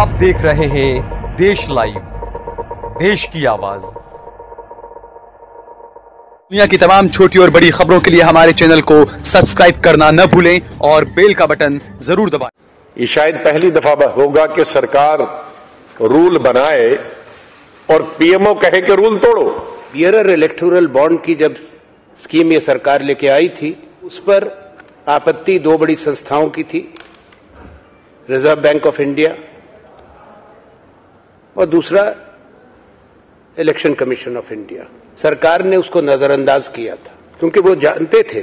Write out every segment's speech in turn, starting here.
आप देख रहे हैं देश लाइव, देश की आवाज। दुनिया की तमाम छोटी और बड़ी खबरों के लिए हमारे चैनल को सब्सक्राइब करना न भूलें और बेल का बटन जरूर दबाएं। ये शायद पहली दफा होगा कि सरकार रूल बनाए और पीएमओ कहे कि रूल तोड़ो। बियरर इलेक्टोरल बॉन्ड की जब स्कीम ये सरकार लेके आई थी, उस पर आपत्ति दो बड़ी संस्थाओं की थी, रिजर्व बैंक ऑफ इंडिया और दूसरा इलेक्शन कमीशन ऑफ इंडिया। सरकार ने उसको नजरअंदाज किया था क्योंकि वो जानते थे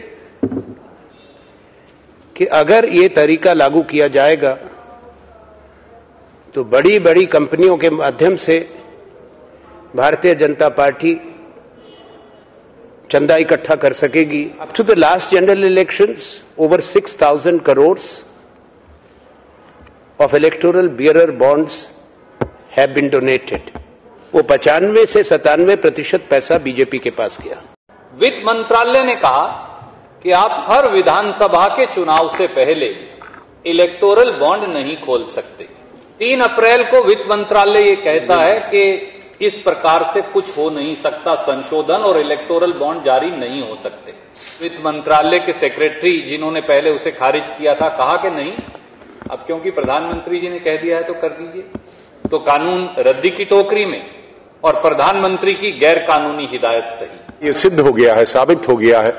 कि अगर ये तरीका लागू किया जाएगा तो बड़ी बड़ी कंपनियों के माध्यम से भारतीय जनता पार्टी चंदा इकट्ठा कर सकेगी। Up to the last general elections over 6,000 crore of electoral bearer bonds have been donated. वो 95 से 97% पैसा बीजेपी के पास गया। वित्त मंत्रालय ने कहा कि आप हर विधानसभा के चुनाव से पहले इलेक्टोरल बॉन्ड नहीं खोल सकते। 3 अप्रैल को वित्त मंत्रालय ये कहता है कि इस प्रकार से कुछ हो नहीं सकता संशोधन और इलेक्टोरल बॉन्ड जारी नहीं हो सकते। वित्त मंत्रालय के सेक्रेटरी जिन्होंने पहले उसे खारिज किया था, कहा कि नहीं, अब क्योंकि प्रधानमंत्री जी ने कह दिया है तो कर दीजिए। तो कानून रद्दी की टोकरी में और प्रधानमंत्री की गैर कानूनी हिदायत सही। ये सिद्ध हो गया है, साबित हो गया है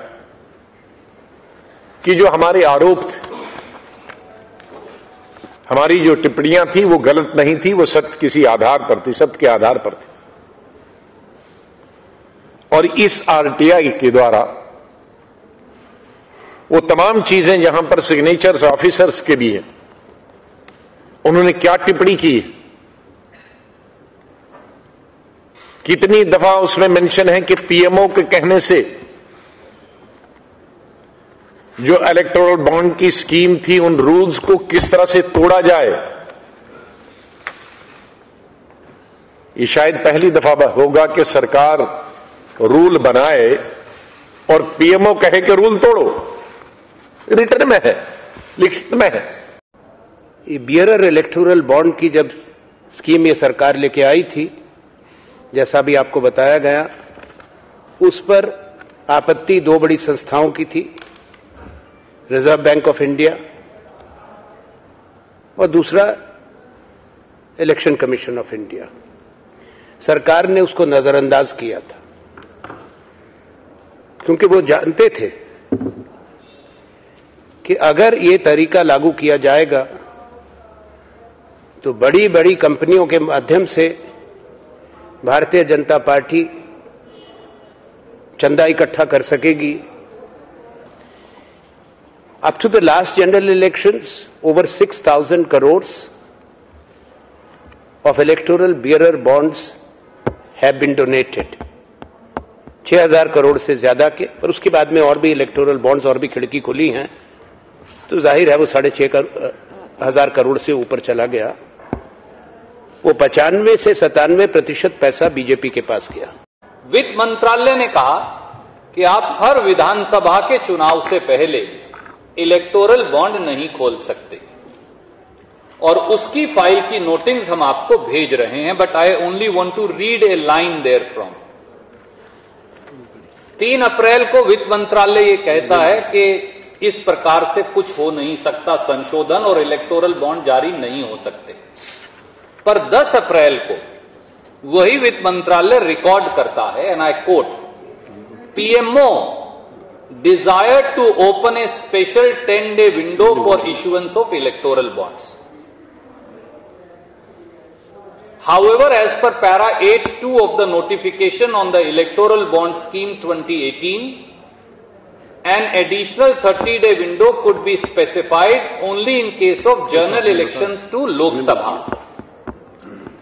कि जो हमारे आरोप थे, हमारी जो टिप्पणियां थी वो गलत नहीं थी, वो सत्य किसी आधार पर थी, सत्य के आधार पर थी। और इस आरटीआई के द्वारा वो तमाम चीजें जहां पर सिग्नेचर्स ऑफिसर्स के भी हैं, उन्होंने क्या टिप्पणी की, कितनी दफा उसमें मेंशन है कि पीएमओ के कहने से जो इलेक्टोरल बॉन्ड की स्कीम थी उन रूल्स को किस तरह से तोड़ा जाए। ये शायद पहली दफा होगा कि सरकार रूल बनाए और पीएमओ कहे कि रूल तोड़ो। रिटर्न में है, लिखित में है। ये बियरर इलेक्टोरल बॉन्ड की जब स्कीम ये सरकार लेके आई थी, जैसा भी आपको बताया गया, उस पर आपत्ति दो बड़ी संस्थाओं की थी, रिजर्व बैंक ऑफ इंडिया और दूसरा इलेक्शन कमीशन ऑफ इंडिया। सरकार ने उसको नजरअंदाज किया था क्योंकि वो जानते थे कि अगर ये तरीका लागू किया जाएगा तो बड़ी बड़ी कंपनियों के माध्यम से भारतीय जनता पार्टी चंदा इकट्ठा कर सकेगी। Up to the last general elections over 6,000 crore of electoral bearer bonds have been donated. 6,000 crore से ज्यादा के, पर उसके बाद में और भी इलेक्टोरल बॉन्ड्स और भी खिड़की खुली हैं, तो जाहिर है वो 6,500 करोड़ से ऊपर चला गया। वो 95 से 97% पैसा बीजेपी के पास गया। वित्त मंत्रालय ने कहा कि आप हर विधानसभा के चुनाव से पहले इलेक्टोरल बॉन्ड नहीं खोल सकते और उसकी फाइल की नोटिंग्स हम आपको भेज रहे हैं, but I only want to read a line there from. 3 अप्रैल को वित्त मंत्रालय ये कहता है कि इस प्रकार से कुछ हो नहीं सकता संशोधन और इलेक्टोरल बॉन्ड जारी नहीं हो सकते। पर 10 अप्रैल को वही वित्त मंत्रालय रिकॉर्ड करता है, and I quote, PMO desire to open a special 10-day window for issuance of electoral bonds. However, as per para 8(2) of the notification on the electoral bond scheme 2018, an additional 30-day window could be specified only in case of general elections to Lok Sabha.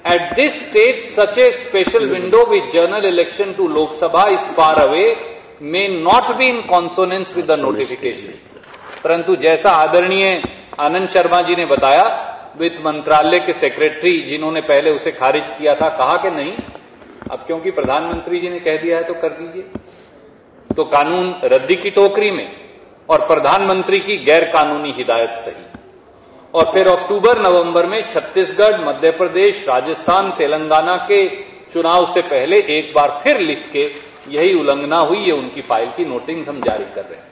At this stage, such a special window with general election to Lok Sabha is far away, may not be in consonance with the notification. परंतु जैसा आदरणीय आनंद शर्मा जी ने बताया, वित्त मंत्रालय के secretary जिन्होंने पहले उसे खारिज किया था, कहा कि नहीं, अब क्योंकि प्रधानमंत्री जी ने कह दिया है तो कर दीजिए। तो कानून रद्दी की टोकरी में और प्रधानमंत्री की गैर कानूनी हिदायत सही। और फिर अक्टूबर नवंबर में छत्तीसगढ़, मध्य प्रदेश, राजस्थान, तेलंगाना के चुनाव से पहले एक बार फिर लिख के यही उल्लंघना हुई है उनकी फाइल की नोटिंग्स हम जारी कर रहे हैं।